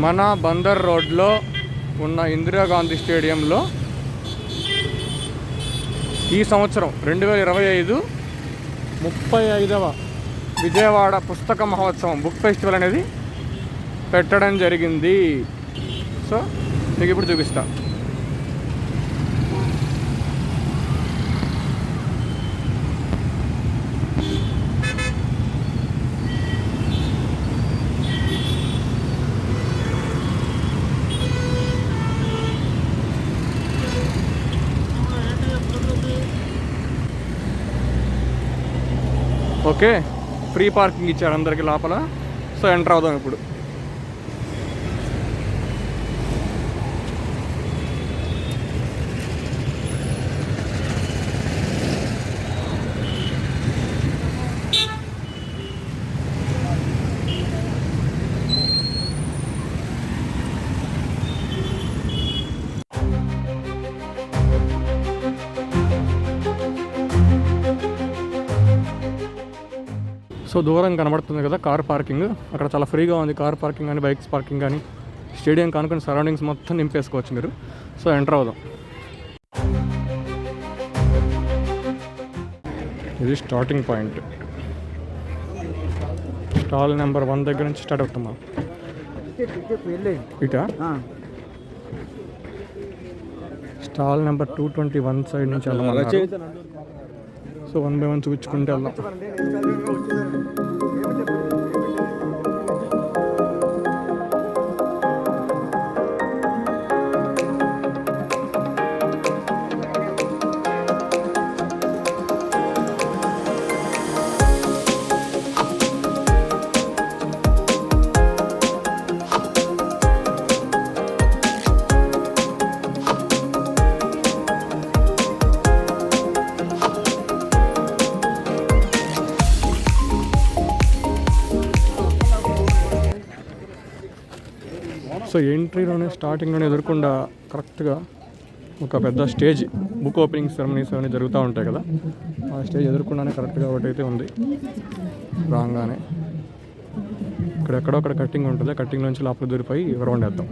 మన బందర్ రోడ్లో ఉన్న ఇందిరాగాంధీ స్టేడియంలో ఈ సంవత్సరం 2025 35వ విజయవాడ పుస్తక మహోత్సవం బుక్ ఫెస్టివల్ అనేది పెట్టడం జరిగింది. సో మీకు ఇప్పుడు చూపిస్తా. ఓకే, ఫ్రీ పార్కింగ్ ఇచ్చారు అందరికి లోపల. సో ఎంటర్ అవుదాం ఇప్పుడు. సో దూరం కనబడుతుంది కదా కార్ పార్కింగ్. అక్కడ చాలా ఫ్రీగా ఉంది కార్ పార్కింగ్ కానీ బైక్స్ పార్కింగ్ కానీ. స్టేడియం కానుకొని సరౌండింగ్స్ మొత్తం నింపేసుకోవచ్చు మీరు. సో ఎంటర్ అవుదాం. ఇది స్టార్టింగ్ పాయింట్. స్టాల్ నెంబర్ 1 దగ్గర నుంచి స్టార్ట్ అవుతాం. ఇటా స్టాల్ నెంబర్ 221 సైడ్ నుంచి వెళ్ళాలి. సో 1 by 1 చూపించుకుంటే వెళ్దాం. సో ఎంట్రీలోనే స్టార్టింగ్లోనే ఎదురకుండా కరెక్ట్గా ఒక పెద్ద స్టేజ్, బుక్ ఓపెనింగ్ సెరమనీస్ అవన్నీ జరుగుతూ ఉంటాయి కదా, ఆ స్టేజ్ ఎదురకుండానే కరెక్ట్గా ఒకటైతే ఉంది. రాగానే ఇక్కడెక్కడో అక్కడ కట్టింగ్ ఉంటుంది. కట్టింగ్ నుంచి లోపల దూరిపోయి రౌండ్ వేద్దాం.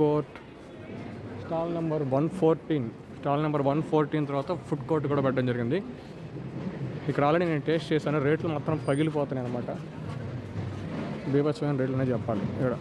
Court, stall number 114. Stall number 114 తర్వాత ఫుడ్ కోర్ట్ కూడా పెట్టడం జరిగింది. ఇక్కడ ఆల్రెడీ నేను టేస్ట్ చేశాను. రేట్లు మాత్రం పగిలిపోతున్నాయి అనమాట. బీభత్సమైన రేట్లనే చెప్పాలి ఇక్కడ.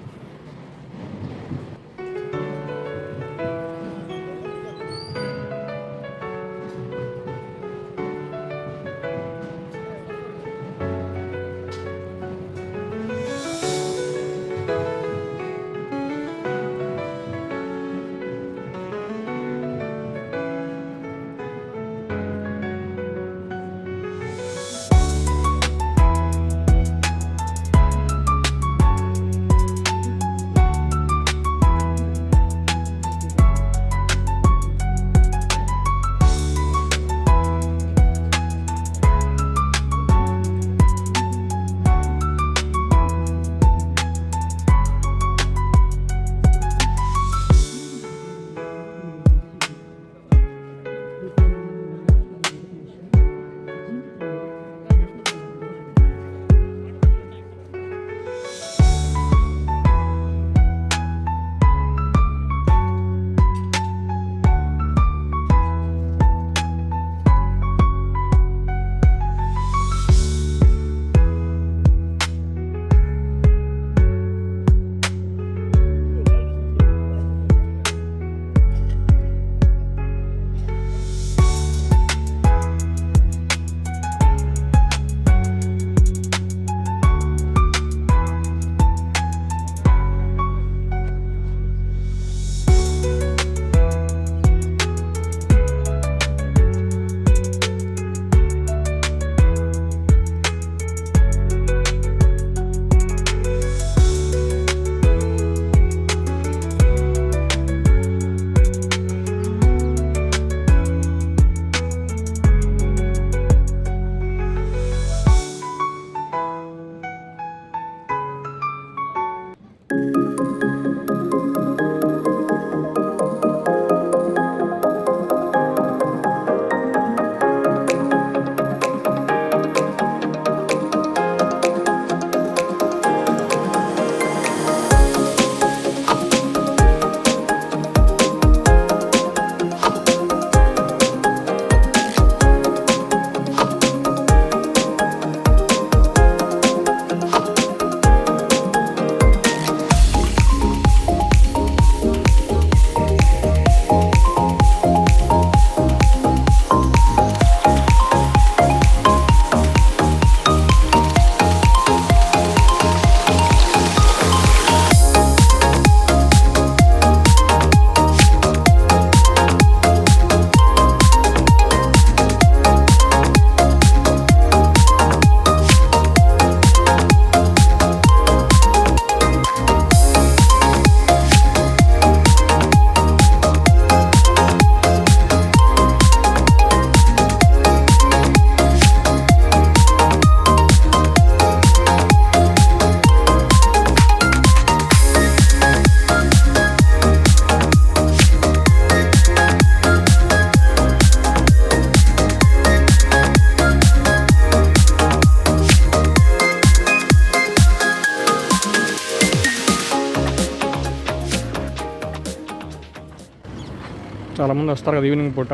చాలామంది వస్తారు కదా ఈవినింగ్ పూట,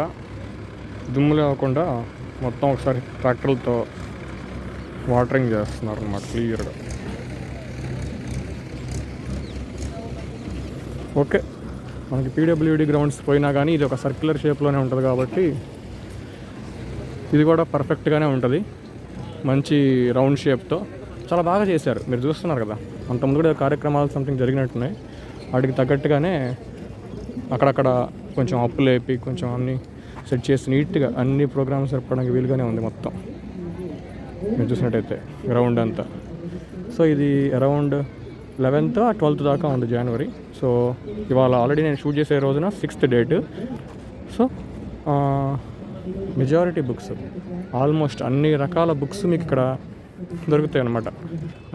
దుమ్ము లేకుండా మొత్తం ఒకసారి ట్రాక్టర్లతో వాటరింగ్ చేస్తున్నారు అన్నమాట క్లియర్గా. ఓకే, మనకి పీడబ్ల్యూడి గ్రౌండ్స్ పోయినా కానీ ఇది ఒక సర్క్యులర్ షేప్లోనే ఉంటుంది కాబట్టి ఇది కూడా పర్ఫెక్ట్గానే ఉంటుంది. మంచి రౌండ్ షేప్తో చాలా బాగా చేశారు. మీరు చూస్తున్నారు కదా, అంతకుముందు కూడా కార్యక్రమాలు సంథింగ్ జరిగినట్టున్నాయి. వాటికి తగ్గట్టుగానే అక్కడక్కడ కొంచెం అప్పు లేపి కొంచెం అన్నీ సెట్ చేసి నీట్గా అన్ని ప్రోగ్రామ్స్ జరపడానికి వీలుగానే ఉంది మొత్తం. మీరు చూసినట్టయితే గ్రౌండ్ అంతా. సో ఇది అరౌండ్ 11th or 12th దాకా ఉంది జనవరి. సో ఇవాళ ఆల్రెడీ నేను షూట్ చేసే రోజున 6th date. So majority books, almost అన్ని రకాల బుక్స్ మీకు ఇక్కడ దొరుకుతాయి అన్నమాట.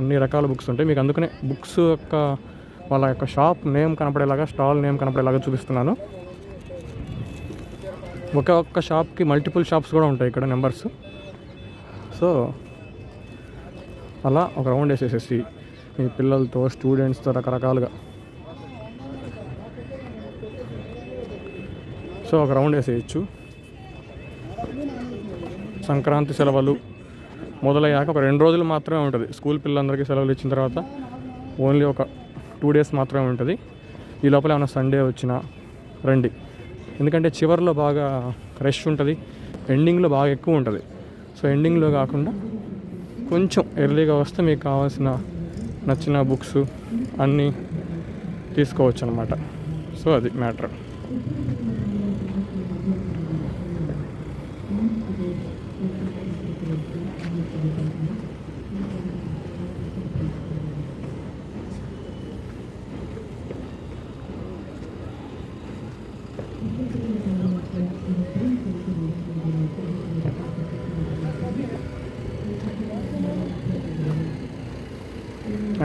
అన్ని రకాల బుక్స్ ఉంటాయి మీకు. అందుకనే బుక్స్ యొక్క వాళ్ళ యొక్క షాప్ నేమ్ కనపడేలాగా, స్టాల్ నేమ్ కనపడేలాగా చూపిస్తున్నాను. ఒక్క షాప్కి మల్టిపుల్ షాప్స్ కూడా ఉంటాయి ఇక్కడ, నెంబర్స్. సో అలా ఒక రౌండ్ వేసేసేసి మీ పిల్లలతో, స్టూడెంట్స్తో రకరకాలుగా సో ఒక రౌండ్ వేసేయచ్చు. సంక్రాంతి సెలవులు మొదలయ్యాక ఒక 2 రోజులు మాత్రమే ఉంటుంది. స్కూల్ పిల్లలందరికీ సెలవులు ఇచ్చిన తర్వాత ఓన్లీ ఒక 2 డేస్ మాత్రమే ఉంటుంది. ఈ లోపల ఏమైనా సండే వచ్చినా రండి, ఎందుకంటే చివరిలో బాగా రష్ ఉంటుంది, ఎండింగ్లో బాగా ఎక్కువ ఉంటుంది. సో ఎండింగ్లో కాకుండా కొంచెం ఎర్లీగా వస్తే మీకు కావాల్సిన నచ్చిన బుక్స్ అన్నీ తీసుకోవచ్చు అనమాట. సో అది మ్యాటర్.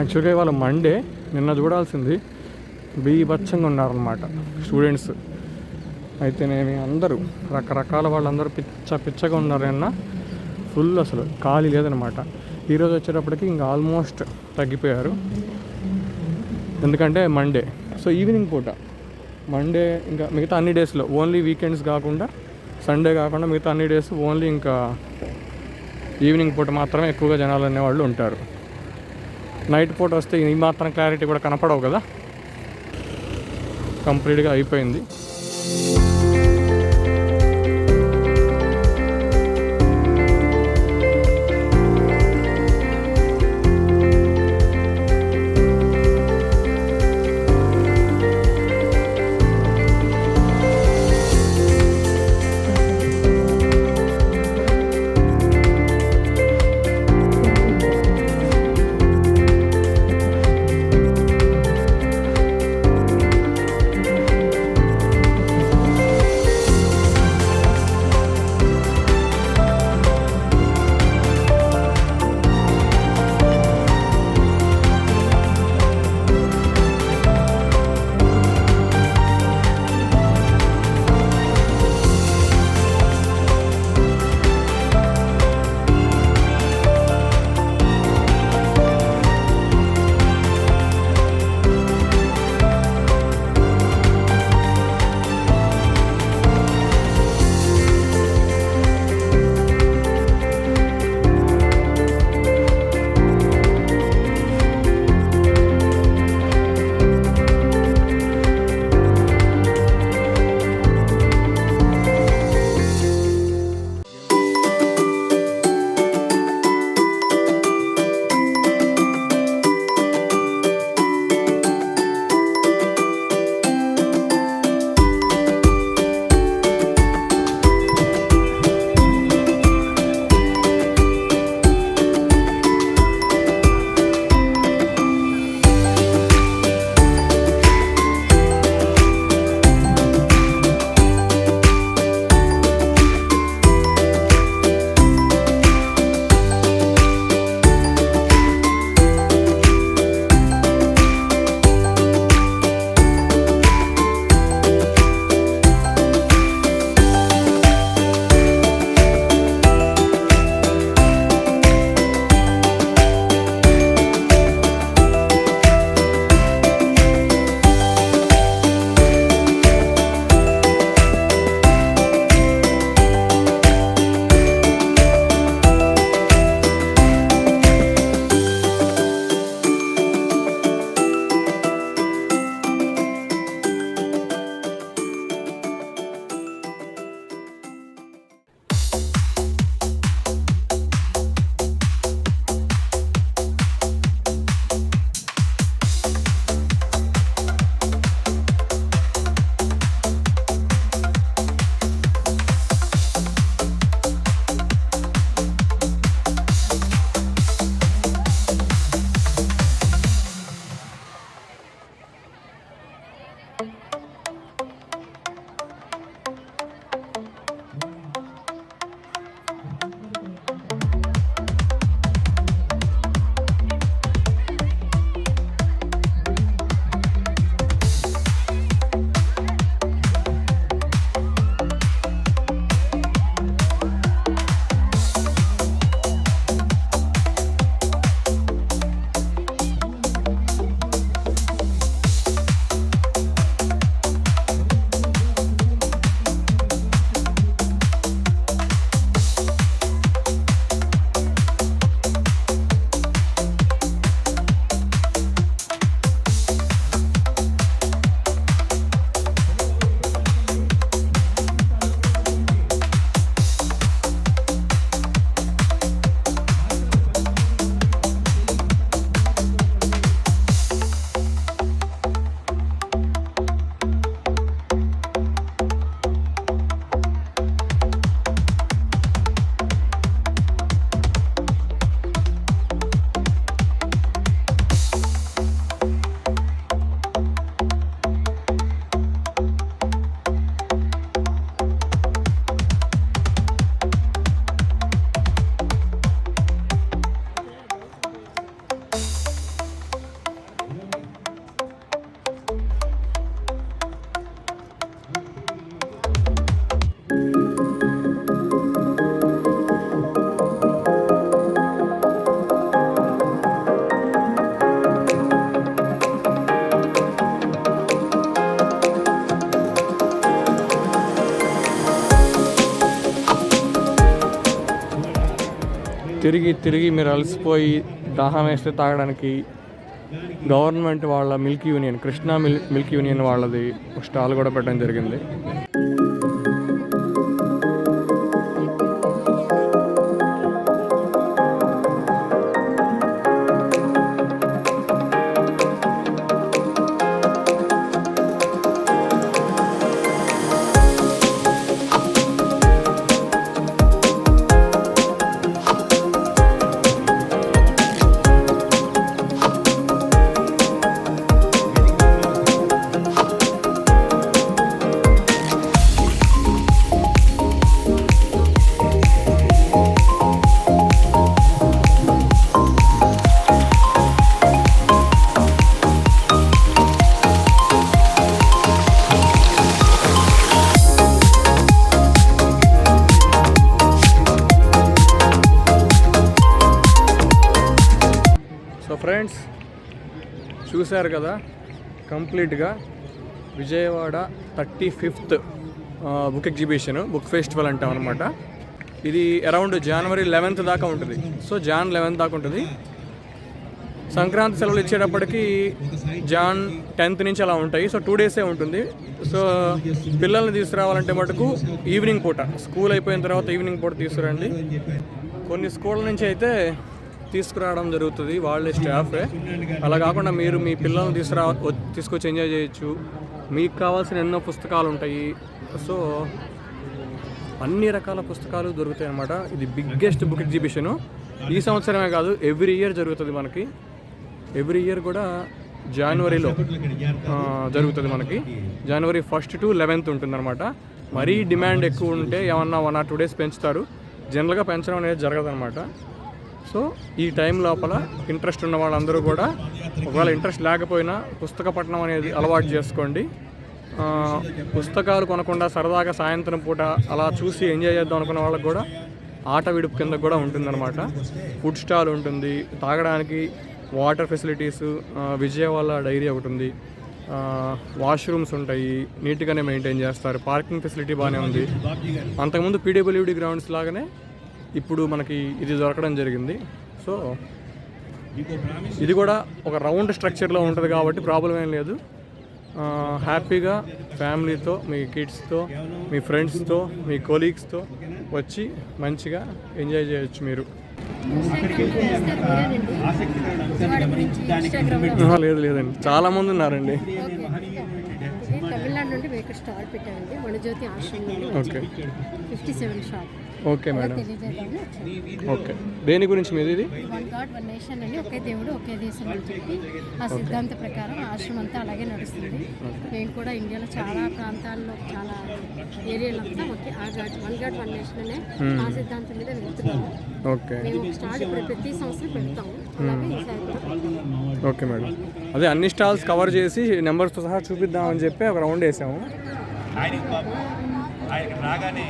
యాక్చువల్గా ఇవాళ మండే, నిన్న చూడాల్సింది బీభత్సంగా ఉన్నారనమాట స్టూడెంట్స్. అయితేనేమి అందరూ రకరకాల వాళ్ళందరూ పిచ్చగా ఉన్నారు. నిన్న ఫుల్ అసలు ఖాళీ లేదనమాట. ఈరోజు వచ్చేటప్పటికి ఇంకా ఆల్మోస్ట్ తగ్గిపోయారు, ఎందుకంటే మండే. సో ఈవినింగ్ పూట మండే ఇంకా మిగతా అన్ని డేస్లో ఓన్లీ వీకెండ్స్ కాకుండా సండే కాకుండా మిగతా అన్ని డేస్ ఓన్లీ ఇంకా ఈవినింగ్ పూట మాత్రమే ఎక్కువగా జనాలు అనేవాళ్ళు ఉంటారు. నైట్ పూట వస్తే ఈ మాత్రం క్లారిటీ కూడా కనపడవు కదా. కంప్లీట్గా అయిపోయింది. తిరిగి తిరిగి మీరు అలసిపోయి దాహం వేస్తే తాగడానికి గవర్నమెంట్ వాళ్ళ milk union, Krishna milk union వాళ్ళది స్టాల్ కూడా పెట్టడం జరిగింది. ఫ్రెండ్స్ చూశారు కదా, కంప్లీట్గా Vijayawada 35th book exhibition, book festival అంటాం అనమాట. ఇది అరౌండ్ జనవరి 11th దాకా ఉంటుంది. సో జాన్ 11th దాకా ఉంటుంది. సంక్రాంతి సెలవులు ఇచ్చేటప్పటికి జాన్ 10th నుంచి అలా ఉంటాయి. సో 2 days ఉంటుంది. సో పిల్లల్ని తీసుకురావాలంటే మటుకు ఈవినింగ్ పూట, స్కూల్ అయిపోయిన తర్వాత ఈవినింగ్ పూట తీసుకురండి. కొన్ని స్కూళ్ళ నుంచి అయితే తీసుకురావడం జరుగుతుంది, వాళ్ళే స్టాఫే. అలా కాకుండా మీరు మీ పిల్లల్ని తీసుకొచ్చి ఎంజాయ్ చేయొచ్చు. మీకు కావాల్సిన ఎన్నో పుస్తకాలు ఉంటాయి. సో అన్ని రకాల పుస్తకాలు దొరుకుతాయి అన్నమాట. ఇది బిగ్గెస్ట్ బుక్ ఎగ్జిబిషను. ఈ సంవత్సరమే కాదు, ఎవ్రీ ఇయర్ జరుగుతుంది మనకి. ఎవ్రీ ఇయర్ కూడా జనవరిలో జరుగుతుంది మనకి. జనవరి 1st to 11th ఉంటుందన్నమాట. మరీ డిమాండ్ ఎక్కువ ఉంటే ఏమన్నా 1 or 2 days పెంచుతారు. జనరల్గా పెంచడం అనేది జరగదన్నమాట. సో ఈ టైం లోపల ఇంట్రెస్ట్ ఉన్న వాళ్ళందరూ కూడా, ఒకవేళ ఇంట్రెస్ట్ లేకపోయినా పుస్తక పఠనం అనేది అలవాటు చేసుకోండి. పుస్తకాలు కొనకుండా సరదాగా సాయంత్రం పూట అలా చూసి ఎంజాయ్ చేద్దాం అనుకున్న వాళ్ళకి కూడా ఆట విడుపు కింద కూడా ఉంటుందన్నమాట. ఫుడ్ స్టాల్ ఉంటుంది, తాగడానికి వాటర్ ఫెసిలిటీస్, విజయవాడ డైరీ ఒకటి ఉంది, వాష్రూమ్స్ ఉంటాయి, నీట్గానే మెయింటైన్ చేస్తారు, పార్కింగ్ ఫెసిలిటీ బాగానే ఉంది. అంతకుముందు పీడబ్ల్యూడి గ్రౌండ్స్ లాగానే ఇప్పుడు మనకి ఇది దొరకడం జరిగింది. సో ఇది కూడా ఒక రౌండ్ స్ట్రక్చర్లో ఉంటుంది కాబట్టి ప్రాబ్లం ఏం లేదు. హ్యాపీగా ఫ్యామిలీతో, మీ కిడ్స్తో, మీ ఫ్రెండ్స్తో, మీ కొలీగ్స్తో వచ్చి మంచిగా ఎంజాయ్ చేయొచ్చు మీరు. లేదండి, చాలా మంది ఉన్నారండి. తమిళనాడు నుండి మేము స్టాల్ పెట్టామండి, వనజ్యోతి ఆశ్రమం. Okay, 57 shop. Okay madam. Okay, దేని గురించి మీది? ఇది వన్ గాడ్ వన్ నేషన్ అని, ఒకే దేవుడు ఒకే దేశం అని చెప్పి ఆ సిద్ధాంత ప్రకారం ఆశ్రమం అంతా అలాగే నడుస్తుంది. మేము కూడా ఇండియాలో చాలా ప్రాంతాల్లో, చాలా ఏరియాలంతా ఒకే వన్ గాడ్ వన్ నేషన్ అనే ఆ సిద్ధాంతం మీద వెళ్తున్నాము. ఓకే, మేము స్టాల్ ఇప్పుడు ప్రతి సంవత్సరం పెడతాము. అలాగే ఈసారి కూడా. ఓకే మేడం, అదే అన్ని స్టాల్స్ కవర్ చేసి నెంబర్స్తో సహా చూపిద్దామని చెప్పి ఒక రౌండ్ వేసాము. ఆయన రాగానే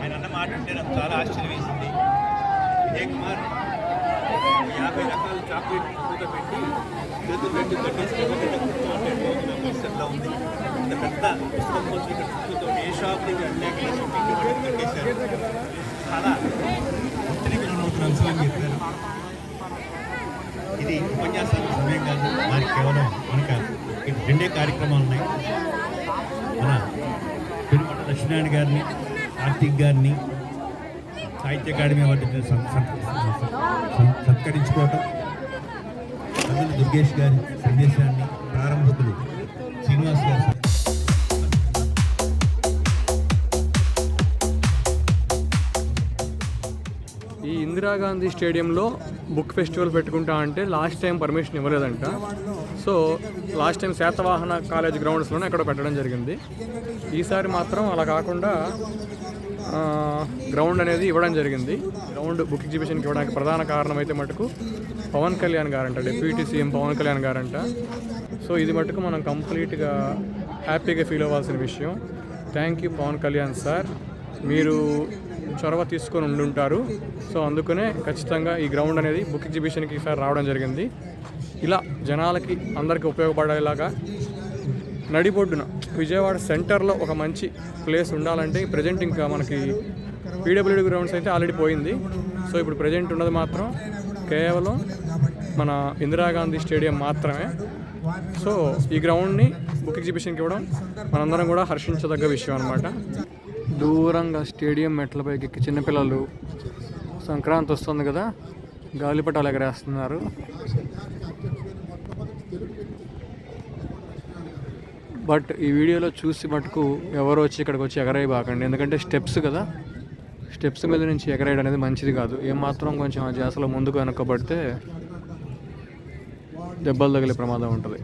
ఆయన అన్న మాట ఉంటే నాకు చాలా ఆశ్చర్యం వేసింది. విజయ్ కుమార్ 50 రకాల చాక్లెట్ పూత పెట్టి చేతులు రెండు కట్టేసిలా ఉంది. ఇంత పెద్ద పుస్తకం కోసం ఇక్కడ చుట్టూతో ఏ షాప్ దగ్గర కట్టేశారు. చాలా ఉత్తరీకరణ అంశాలని చెప్పారు. ఇది ఉపన్యాసాల సమయం కాదు, మరి కేవలం మనకు 2 కార్యక్రమాలు ఉన్నాయి. మన పెరుమల లక్ష్మీనారాయణ గారిని, కార్తీక్ గారిని సాహిత్య అకాడమీ అవార్డు సత్కరించుకోవటం, అందులో దుర్గేష్ గారి సందేశాన్ని, ప్రారంభకులు శ్రీనివాస్ గారి. ఈ ఇందిరాగాంధీ స్టేడియంలో బుక్ ఫెస్టివల్ పెట్టుకుంటా అంటే లాస్ట్ టైం పర్మిషన్ ఇవ్వలేదంట. So last time Satavahana college గ్రౌండ్స్లోనే ఎక్కడ పెట్టడం జరిగింది. ఈసారి మాత్రం అలా కాకుండా గ్రౌండ్ అనేది ఇవ్వడం జరిగింది. గ్రౌండ్ బుక్ ఎగ్జిబిషన్కి ఇవ్వడానికి ప్రధాన కారణం అయితే మటుకు పవన్ కళ్యాణ్ గారంట, డిప్యూటీ సీఎం పవన్ కళ్యాణ్ గారంట. సో ఇది మటుకు మనం కంప్లీట్గా హ్యాపీగా ఫీల్ అవ్వాల్సిన విషయం. Thank you Pawan Kalyan sir, మీరు చొరవ తీసుకొని ఉండుంటారు. సో అందుకనే ఖచ్చితంగా ఈ గ్రౌండ్ అనేది బుక్ ఎగ్జిబిషన్కి ఈసారి రావడం జరిగింది. ఇలా జనాలకి అందరికీ ఉపయోగపడేలాగా నడిబొడ్డున విజయవాడ సెంటర్లో ఒక మంచి ప్లేస్ ఉండాలంటే ప్రజెంట్ ఇంకా మనకి పీడబ్ల్యూడీ గ్రౌండ్స్ అయితే ఆల్రెడీ పోయింది. సో ఇప్పుడు ప్రజెంట్ ఉన్నది మాత్రం కేవలం మన ఇందిరాగాంధీ స్టేడియం మాత్రమే. సో ఈ గ్రౌండ్ని బుక్ ఎగ్జిబిషన్కి ఇవ్వడం మనందరం కూడా హర్షించదగ్గ విషయం అనమాట. దూరంగా స్టేడియం మెట్లపైకి ఎక్కి చిన్నపిల్లలు సంక్రాంతి వస్తుంది కదా గాలిపటాలు ఎగరేస్తున్నారు. బట్ ఈ వీడియోలో చూసి మటుకు ఎవరు వచ్చి ఇక్కడికి వచ్చి ఎగరేయబాకండి, ఎందుకంటే స్టెప్స్ కదా, స్టెప్స్ మీద నుంచి ఎగరేయడం అనేది మంచిది కాదు. ఏమాత్రం కొంచెం ఆ జాసలో ముందుకు వెనక్కబడితే దెబ్బలు తగిలే ప్రమాదం ఉంటుంది.